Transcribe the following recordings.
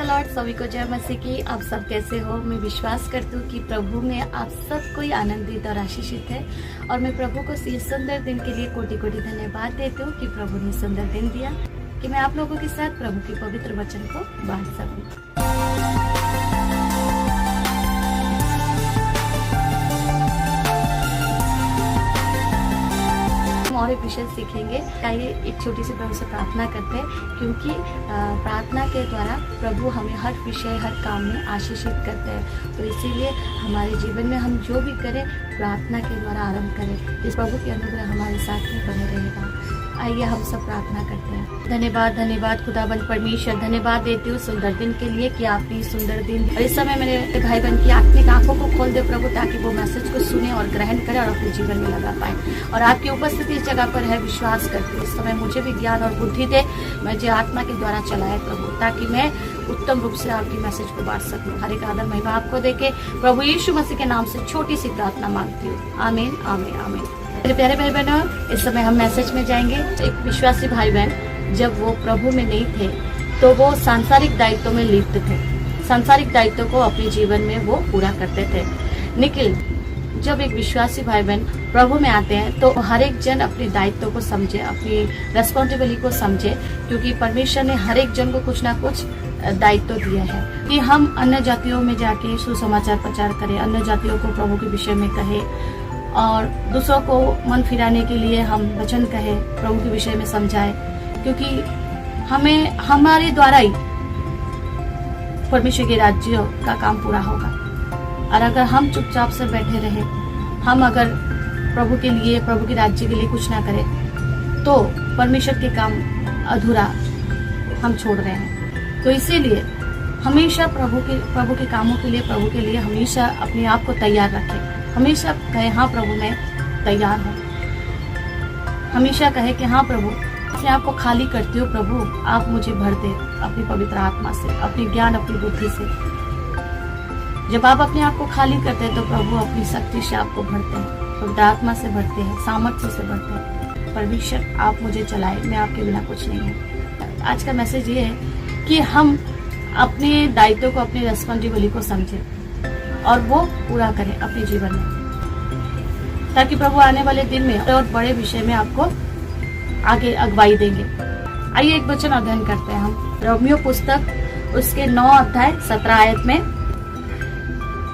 Lord, सभी को जय मसीह की। आप सब कैसे हो? मैं विश्वास करती हूँ कि प्रभु में आप सब कोई आनंदित और आशीषित है। और मैं प्रभु को इस सुंदर दिन के लिए कोटि कोटि धन्यवाद देती हूँ कि प्रभु ने सुंदर दिन दिया कि मैं आप लोगों के साथ प्रभु के पवित्र वचन को बांट सकूं। और एक विषय सीखेंगे। आइए एक छोटी सी प्रभु से प्रार्थना करते हैं, क्योंकि प्रार्थना के द्वारा प्रभु हमें हर विषय हर काम में आशीषित करते हैं। तो इसीलिए हमारे जीवन में हम जो भी करें प्रार्थना के द्वारा आरंभ करें। इस प्रभु की अनुग्रह हमारे साथ में बने रहेगा। आइए हम सब प्रार्थना करते हैं। धन्यवाद धन्यवाद खुदाबंद परमेश्वर, धन्यवाद देती हूँ सुंदर दिन के लिए कि आपने सुंदर दिन और इस समय मेरे भाई बहन की आत्मिक आंखों को खोल दे प्रभु, ताकि वो मैसेज को सुने और ग्रहण करे और अपने जीवन में लगा पाए। और आपकी उपस्थिति इस जगह पर है, विश्वास करती हूँ इस समय मुझे भी ज्ञान और बुद्धि दे, मुझे आत्मा के द्वारा चलाए प्रभु, ताकि मैं उत्तम रूप से आपकी मैसेज को बांट सकूं। हर एक आदर महिमा आपको देके प्रभु यीशु मसीह के नाम से छोटी सी प्रार्थना मांगती हूँ। आमीन आमीन आमीन। मेरे प्यारे भाई बहनों, इस समय हम मैसेज में जाएंगे। एक विश्वासी भाई बहन जब वो प्रभु में नहीं थे तो वो सांसारिक दायित्व में लिप्त थे, सांसारिक दायित्व को अपने जीवन में वो पूरा करते थे। लेकिन जब एक विश्वासी भाई बहन प्रभु में आते हैं तो हर एक जन अपने दायित्व को समझे, अपनी रेस्पॉन्सिबिलिटी को समझे, क्योंकि परमेश्वर ने हर एक जन को कुछ ना कुछ दायित्व दिया है कि हम अन्य जातियों में जाके सुसमाचार प्रचार करें, अन्य जातियों को प्रभु के विषय में कहे और दूसरों को मन फिराने के लिए हम वचन कहे, प्रभु के विषय में समझाए, क्योंकि हमें हमारे द्वारा ही परमेश्वर के राज्य का काम पूरा होगा। और अगर हम चुपचाप से बैठे रहे, हम अगर प्रभु के लिए प्रभु के राज्य के लिए कुछ ना करें तो परमेश्वर के काम अधूरा हम छोड़ रहे हैं। तो इसीलिए हमेशा प्रभु के कामों के लिए, प्रभु के लिए हमेशा अपने आप को तैयार रखें। हमेशा कहे हाँ प्रभु मैं तैयार हूँ। हमेशा कहे कि हाँ प्रभु अपने आप को खाली करती हूँ, प्रभु आप मुझे भर दे अपनी पवित्र आत्मा से, अपनी ज्ञान अपनी बुद्धि से। जब आप अपने आप को खाली करते हैं तो प्रभु अपनी शक्ति से आपको भरते हैं, पवित्र आत्मा से भरते हैं, सामर्थ्य से भरते हैं। परमेश्वर आप मुझे चलाए, मैं आपके बिना कुछ नहीं हूँ। आज का मैसेज ये है कि हम अपने दायित्व को, अपनी रेस्पॉन्सिबिलिटी को समझें और वो पूरा करें अपने जीवन में, ताकि प्रभु आने वाले दिन में और बड़े विषय में आपको आगे अगुवाई देंगे। आइए एक वचन अध्ययन करते हैं हम। रोमियो पुस्तक उसके 9 अध्याय 17 आयत में,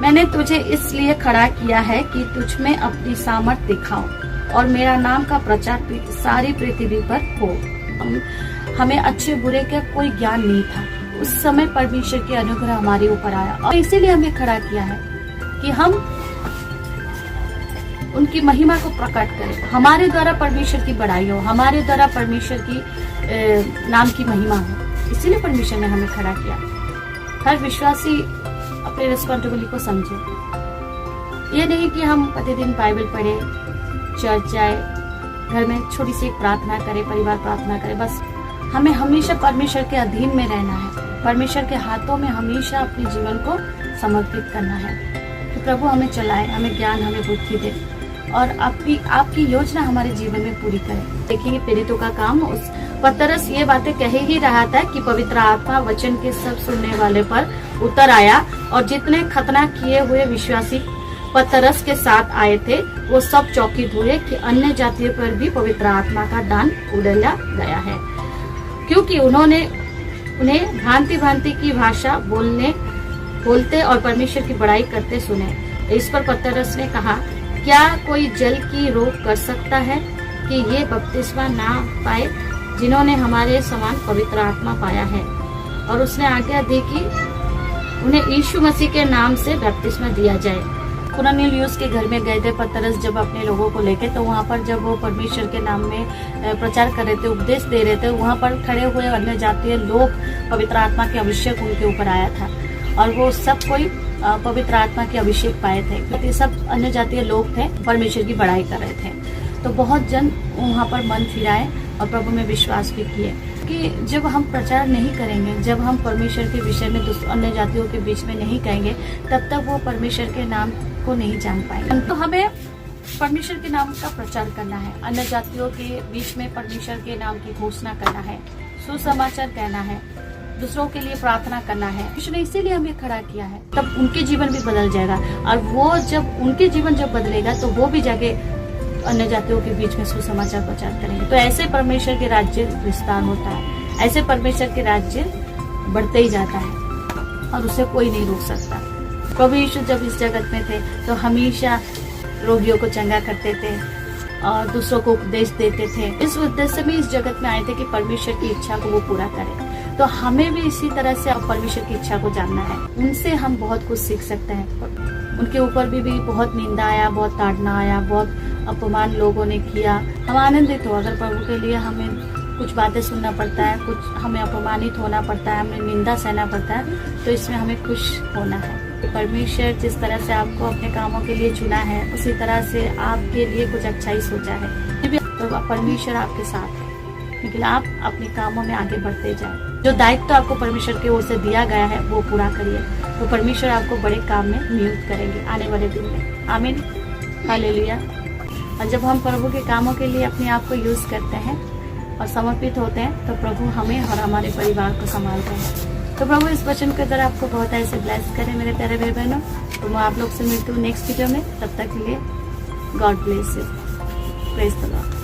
मैंने तुझे इसलिए खड़ा किया है कि तुझ में अपनी सामर्थ दिखाऊं और मेरा नाम का प्रचार सारी पृथ्वी पर हो। हमें अच्छे बुरे का कोई ज्ञान नहीं था। उस समय परमेश्वर की अनुग्रह हमारे ऊपर आया और इसीलिए हमें खड़ा किया है कि हम उनकी महिमा को प्रकट करें, हमारे द्वारा परमेश्वर की बड़ाई हो, हमारे द्वारा परमेश्वर की नाम की महिमा हो। इसीलिए परमेश्वर ने हमें खड़ा किया। हर विश्वासी अपने रिस्पॉन्सिबिलिटी को समझे। ये नहीं कि हम प्रतिदिन बाइबल पढ़े, चर्च जाए, घर में छोटी सी प्रार्थना करें, परिवार प्रार्थना करे, बस हमें हमेशा परमेश्वर के अधीन में रहना है, परमेश्वर के हाथों में हमेशा अपने जीवन को समर्पित करना है कि प्रभु हमें चलाए, हमें ज्ञान, हमें बुद्धि दे और आपकी योजना हमारे जीवन में पूरी करे। देखिए प्रेरितों का काम, उस पतरस ये बातें कह ही रहा था कि पवित्र आत्मा वचन के सब सुनने वाले पर उतर आया और जितने खतना किए हुए विश्वासी पतरस के साथ आए थे वो सब चौकित हुए कि अन्य जातियों पर भी पवित्र आत्मा का दान उड़ाया गया है, क्योंकि उन्हें भांति भांति की भाषा बोलते और परमेश्वर की बड़ाई करते सुने। इस पर पतरस ने कहा, क्या कोई जल की रोक कर सकता है कि ये बपतिस्मा ना पाए जिन्होंने हमारे समान पवित्र आत्मा पाया है? और उसने आज्ञा दी कि उन्हें यीशु मसीह के नाम से बपतिस्मा दिया जाए। कुरनेलियुस के घर में गए थे पतरस जब अपने लोगों को लेके, तो वहाँ पर जब वो परमेश्वर के नाम में प्रचार कर रहे थे, उपदेश दे रहे थे, वहाँ पर खड़े हुए अन्य जातीय लोग, पवित्र आत्मा के अभिषेक उनके ऊपर आया था और वो सब कोई पवित्र आत्मा के अभिषेक पाए थे, क्योंकि सब अन्य जातीय लोग थे, परमेश्वर की बड़ाई कर रहे थे। तो बहुत जन वहाँ पर मन फिराए और प्रभु में विश्वास भी किए। कि जब हम प्रचार नहीं करेंगे, जब हम परमेश्वर के विषय में अन्य जातियों के बीच में नहीं कहेंगे, तब तक वो परमेश्वर के नाम को नहीं जान पाएंगे। तो हमें परमेश्वर के नाम का प्रचार करना है, अन्य जातियों के बीच में परमेश्वर के नाम की घोषणा करना है, सुसमाचार कहना है, दूसरों के लिए प्रार्थना करना है। परमेश्वर ने इसीलिए हमें खड़ा किया है, तब उनके जीवन भी बदल जाएगा। और वो जब उनके जीवन जब बदलेगा तो वो भी जाके अन्य जातियों के बीच में सुसमाचार प्रचार करेंगे। तो ऐसे परमेश्वर के राज्य विस्तार होता है, ऐसे परमेश्वर के राज्य बढ़ते ही जाता है और उसे कोई नहीं रोक सकता। प्रभु यीशु जब इस जगत में थे तो हमेशा रोगियों को चंगा करते थे और दूसरों को उपदेश देते थे। इस उद्देश्य में इस जगत में आए थे कि परमेश्वर की इच्छा को वो पूरा करे। तो हमें भी इसी तरह से परमेश्वर की इच्छा को जानना है। उनसे हम बहुत कुछ सीख सकते हैं। उनके ऊपर भी बहुत निंदा आया, बहुत ताड़ना आया, बहुत अपमान लोगों ने किया। हम आनंदित हो अगर प्रभु के लिए हमें कुछ बातें सुनना पड़ता है, कुछ हमें अपमानित होना पड़ता है, हमें निंदा सहना पड़ता है, तो इसमें हमें खुश होना है। परमेश्वर जिस तरह से आपको अपने कामों के लिए चुना है उसी तरह से आपके लिए कुछ अच्छा ही सोचा है। तो परमेश्वर आपके साथ है, लेकिन आप अपने कामों में आगे बढ़ते जाए। जो दायित्व आपको परमेश्वर की ओर से दिया गया है वो पूरा करिए, तो परमेश्वर आपको बड़े काम में नियुक्त करेंगे आने वाले दिन में। आमीन, हालेलुया। और जब हम प्रभु के कामों के लिए अपने आप को यूज करते हैं और समर्पित होते हैं तो प्रभु हमें और हमारे परिवार को संभालते हैं। तो प्रभु इस वचन के द्वारा आपको बहुत ऐसे ब्लेस करें मेरे प्यारे भाई बहनों। तो मैं आप लोग से मिलती हूँ नेक्स्ट वीडियो में। तब तक के लिए God bless you, praise the Lord.